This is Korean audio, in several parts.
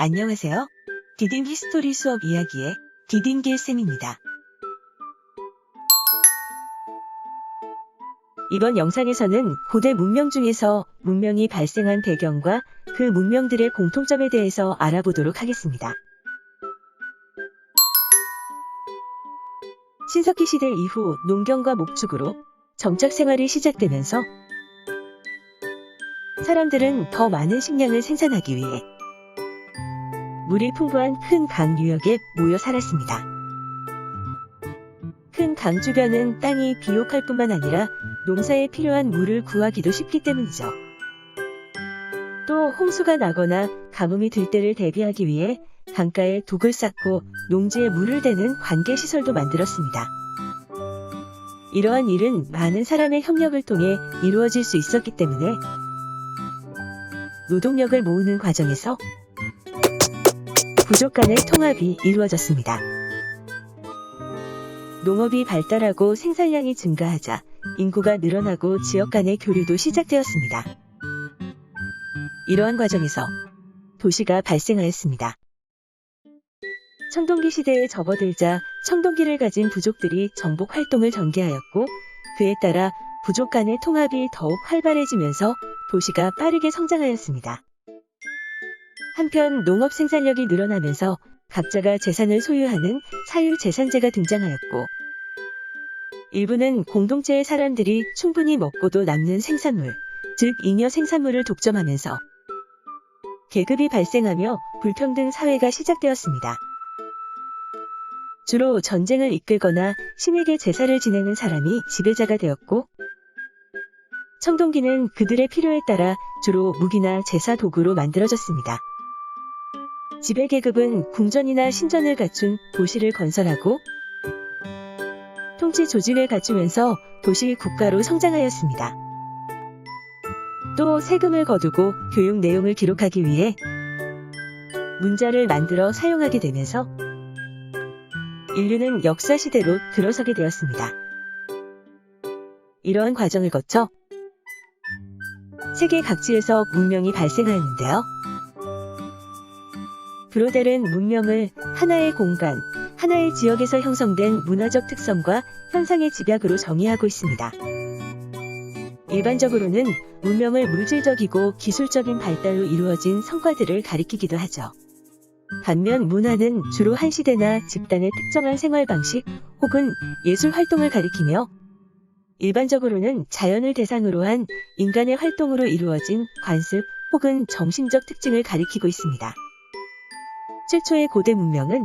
안녕하세요. 디딤 히스토리 수업 이야기의 디딤길 쌤입니다. 이번 영상에서는 고대 문명 중에서 문명이 발생한 배경과 그 문명들의 공통점에 대해서 알아보도록 하겠습니다. 신석기 시대 이후 농경과 목축으로 정착 생활이 시작되면서 사람들은 더 많은 식량을 생산하기 위해 물이 풍부한 큰 강 유역에 모여 살았습니다. 큰 강 주변은 땅이 비옥할 뿐만 아니라 농사에 필요한 물을 구하기도 쉽기 때문이죠. 또 홍수가 나거나 가뭄이 들 때를 대비하기 위해 강가에 독을 쌓고 농지에 물을 대는 관계시설도 만들었습니다. 이러한 일은 많은 사람의 협력을 통해 이루어질 수 있었기 때문에 노동력을 모으는 과정에서 부족 간의 통합이 이루어졌습니다. 농업이 발달하고 생산량이 증가하자 인구가 늘어나고 지역 간의 교류도 시작되었습니다. 이러한 과정에서 도시가 발생하였습니다. 청동기 시대에 접어들자 청동기를 가진 부족들이 정복 활동을 전개하였고 그에 따라 부족 간의 통합이 더욱 활발해지면서 도시가 빠르게 성장하였습니다. 한편 농업 생산력이 늘어나면서 각자가 재산을 소유하는 사유재산제가 등장하였고 일부는 공동체의 사람들이 충분히 먹고도 남는 생산물, 즉 잉여 생산물을 독점하면서 계급이 발생하며 불평등 사회가 시작되었습니다. 주로 전쟁을 이끌거나 신에게 제사를 지내는 사람이 지배자가 되었고 청동기는 그들의 필요에 따라 주로 무기나 제사 도구로 만들어졌습니다. 지배계급은 궁전이나 신전을 갖춘 도시를 건설하고 통치 조직을 갖추면서 도시 국가로 성장하였습니다. 또 세금을 거두고 교육 내용을 기록하기 위해 문자를 만들어 사용하게 되면서 인류는 역사시대로 들어서게 되었습니다. 이러한 과정을 거쳐 세계 각지에서 문명이 발생하였는데요. 브로델은 문명을 하나의 공간, 하나의 지역에서 형성된 문화적 특성과 현상의 집약으로 정의하고 있습니다. 일반적으로는 문명을 물질적이고 기술적인 발달로 이루어진 성과들을 가리키기도 하죠. 반면 문화는 주로 한 시대나 집단의 특정한 생활 방식 혹은 예술 활동을 가리키며 일반적으로는 자연을 대상으로 한 인간의 활동으로 이루어진 관습 혹은 정신적 특징을 가리키고 있습니다. 최초의 고대 문명은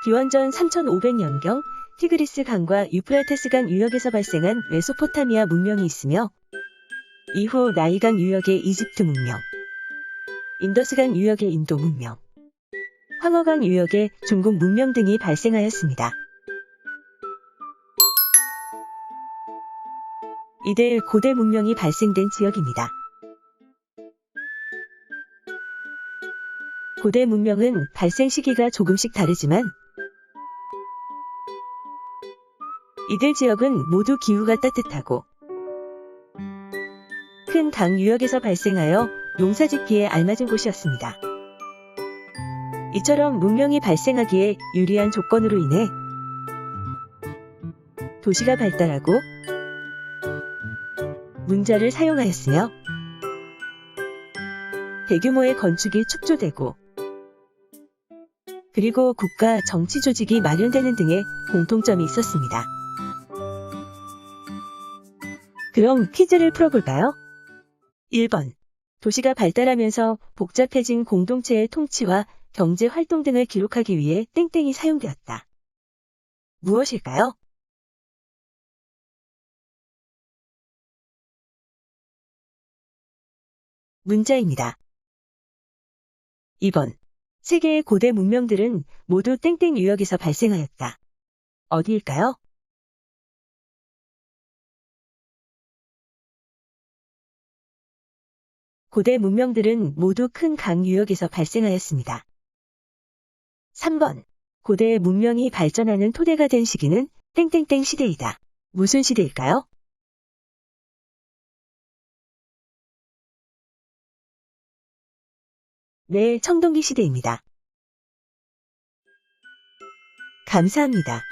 기원전 3500년경 티그리스 강과 유프라테스 강 유역에서 발생한 메소포타미아 문명이 있으며 이후 나일강 유역의 이집트 문명, 인더스강 유역의 인도 문명, 황허강 유역의 중국 문명 등이 발생하였습니다. 이들 고대 문명이 발생된 지역입니다. 고대 문명은 발생 시기가 조금씩 다르지만 이들 지역은 모두 기후가 따뜻하고 큰 강 유역에서 발생하여 농사짓기에 알맞은 곳이었습니다. 이처럼 문명이 발생하기에 유리한 조건으로 인해 도시가 발달하고 문자를 사용하였으며 대규모의 건축이 축조되고 그리고 국가 정치 조직이 마련되는 등의 공통점이 있었습니다. 그럼 퀴즈를 풀어볼까요? 1번. 도시가 발달하면서 복잡해진 공동체의 통치와 경제 활동 등을 기록하기 위해 땡땡이 사용되었다. 무엇일까요? 문자입니다. 2번. 세계의 고대 문명들은 모두 땡땡 유역에서 발생하였다. 어디일까요? 고대 문명들은 모두 큰 강 유역에서 발생하였습니다. 3번. 고대의 문명이 발전하는 토대가 된 시기는 땡땡땡 시대이다. 무슨 시대일까요? 네, 청동기 시대입니다. 감사합니다.